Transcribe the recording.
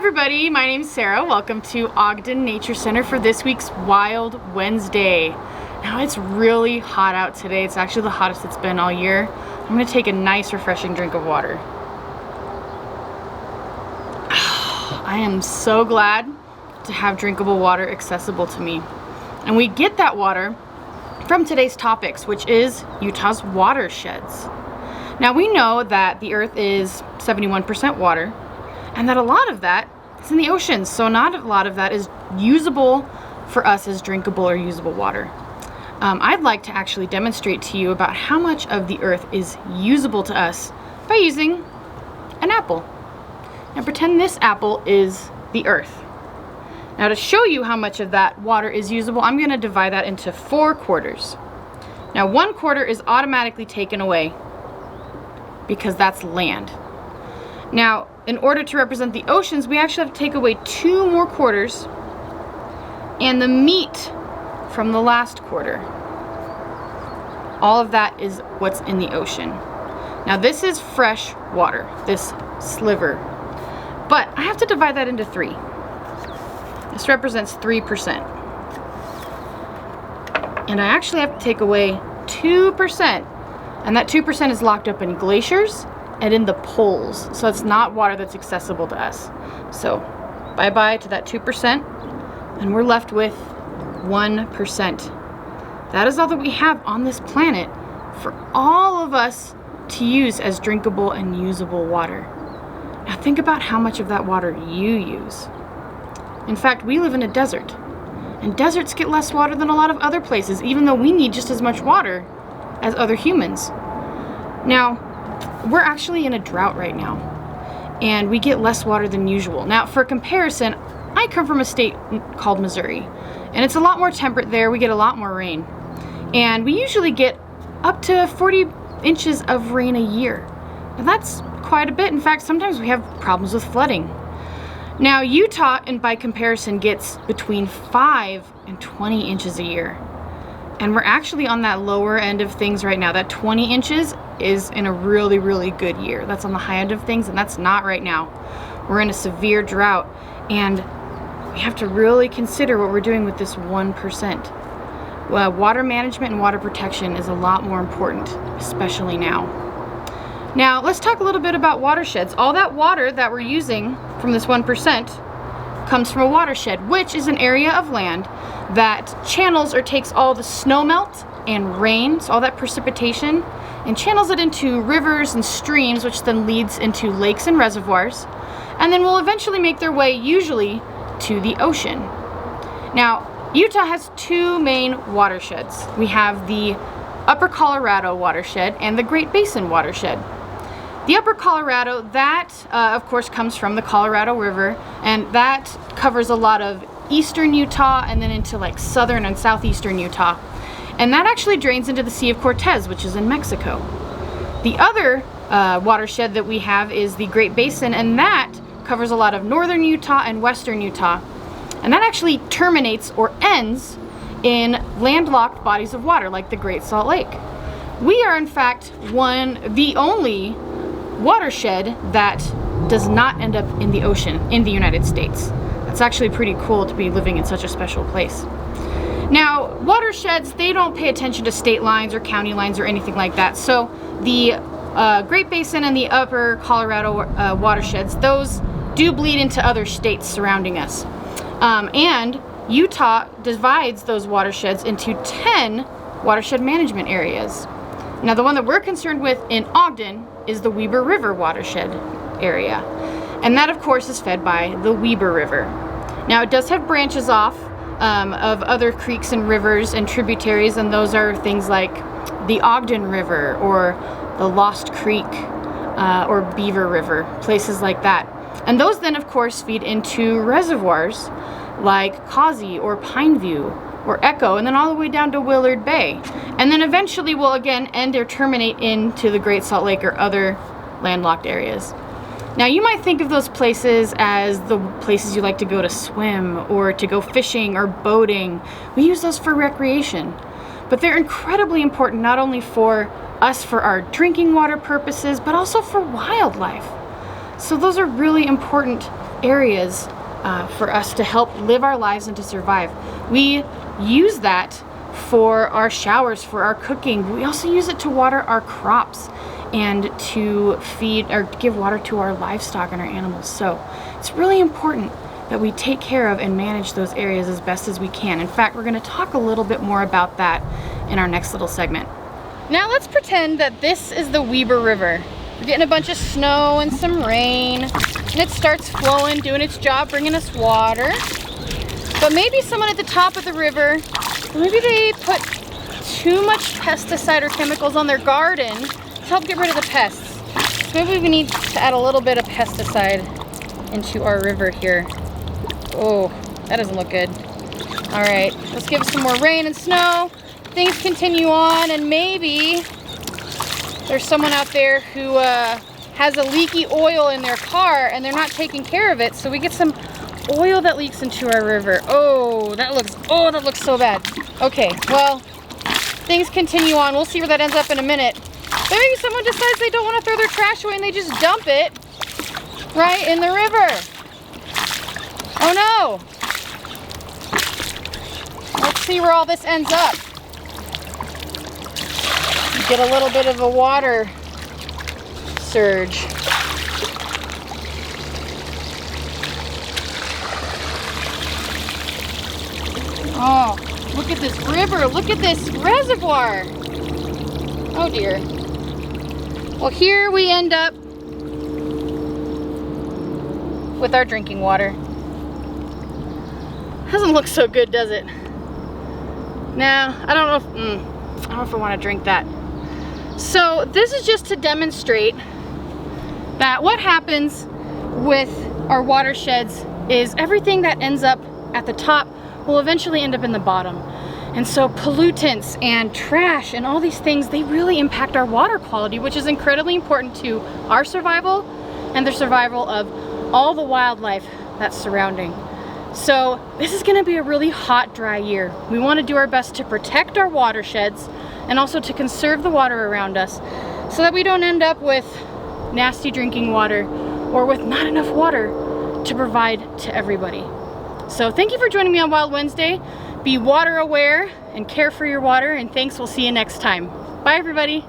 everybody, my name's Sarah. Welcome to Ogden Nature Center for this week's Wild Wednesday. Now it's really hot out today. It's actually the hottest it's been all year. I'm gonna take a nice refreshing drink of water. I am so glad to have drinkable water accessible to me. And we get that water from today's topics, which is Utah's watersheds. Now we know that the earth is 71% water, and that a lot of that is in the oceans, so not a lot of that is usable for us as drinkable or usable water. I'd like to actually demonstrate to you about how much of the earth is usable to us by using an apple. Now pretend this apple is the earth. Now to show you how much of that water is usable, I'm going to divide that into 4 quarters. Now 1 quarter is automatically taken away because that's land. Now, in order to represent the oceans, we actually have to take away 2 more quarters and the meat from the last quarter. All of that is what's in the ocean. Now this is fresh water, this sliver. But I have to divide that into 3. This represents 3%. And I actually have to take away 2%. And that 2% is locked up in glaciers and in the poles. So it's not water that's accessible to us. So bye-bye to that 2%. And we're left with 1%. That is all that we have on this planet for all of us to use as drinkable and usable water. Now think about how much of that water you use. In fact, we live in a desert, and deserts get less water than a lot of other places, even though we need just as much water as other humans. Now, we're actually in a drought right now, and we get less water than usual. Now, for comparison, I come from a state called Missouri, and it's a lot more temperate there. We get a lot more rain, and we usually get up to 40 inches of rain a year. Now, that's quite a bit. In fact, sometimes we have problems with flooding. Now, Utah, and by comparison, gets between 5 and 20 inches a year. And we're actually on that lower end of things right now. That 20 inches is in a really, really good year. That's on the high end of things, and that's not right now. We're in a severe drought, and we have to really consider what we're doing with this 1%. Well, water management and water protection is a lot more important, especially now. Now, let's talk a little bit about watersheds. All that water that we're using from this 1% comes from a watershed, which is an area of land that channels or takes all the snow melt and rain, so all that precipitation, and channels it into rivers and streams, which then leads into lakes and reservoirs, and then will eventually make their way usually to the ocean. Now, Utah has 2 main watersheds. We have the Upper Colorado watershed and the Great Basin watershed. The Upper Colorado, that of course comes from the Colorado River, and that covers a lot of eastern Utah and then into like southern and southeastern Utah. And that actually drains into the Sea of Cortez, which is in Mexico. The other watershed that we have is the Great Basin, and that covers a lot of northern Utah and western Utah. And that actually terminates or ends in landlocked bodies of water like the Great Salt Lake. We are in fact the only watershed that does not end up in the ocean in the United States. That's actually pretty cool to be living in such a special place. Now, watersheds, they don't pay attention to state lines or county lines or anything like that. So the Great Basin and the Upper Colorado watersheds, those do bleed into other states surrounding us. And Utah divides those watersheds into 10 watershed management areas. Now, the one that we're concerned with in Ogden is the Weber River watershed area. And that, of course, is fed by the Weber River. Now, it does have branches off of other creeks and rivers and tributaries, and those are things like the Ogden River or the Lost Creek or Beaver River, places like that. And those then, of course, feed into reservoirs like Causey or Pineview or Echo, and then all the way down to Willard Bay. And then eventually will again end or terminate into the Great Salt Lake or other landlocked areas. Now you might think of those places as the places you like to go to swim or to go fishing or boating. We use those for recreation. But they're incredibly important not only for us for our drinking water purposes, but also for wildlife. So those are really important areas for us to help live our lives and to survive. We use that for our showers, for our cooking. We also use it to water our crops and to feed or give water to our livestock and our animals. So it's really important that we take care of and manage those areas as best as we can. In fact, we're going to talk a little bit more about that in our next little segment. Now let's pretend that this is the Weber River. We're getting a bunch of snow and some rain, and it starts flowing, doing its job, bringing us water. But maybe someone at the top of the river, maybe they put too much pesticide or chemicals on their garden to help get rid of the pests. So maybe we need to add a little bit of pesticide into our river here. Oh, that doesn't look good. All right, let's give it some more rain and snow. Things continue on, and maybe there's someone out there who has a leaky oil in their car and they're not taking care of it, so we get some oil that leaks into our river. Oh, that looks so bad. Okay, well, things continue on. We'll see where that ends up in a minute. But maybe someone decides they don't want to throw their trash away and they just dump it right in the river. Oh no! Let's see where all this ends up. Get a little bit of a water surge. Oh, look at this river. Look at this reservoir. Oh dear. Well, here we end up with our drinking water. Doesn't look so good, does it? No, I don't know if I want to drink that. So this is just to demonstrate that what happens with our watersheds is everything that ends up at the top will eventually end up in the bottom. And so pollutants and trash and all these things, they really impact our water quality, which is incredibly important to our survival and the survival of all the wildlife that's surrounding. So this is gonna be a really hot, dry year. We wanna do our best to protect our watersheds and also to conserve the water around us so that we don't end up with nasty drinking water or with not enough water to provide to everybody. So thank you for joining me on Wild Wednesday. Be water aware and care for your water, and thanks. We'll see you next time. Bye everybody.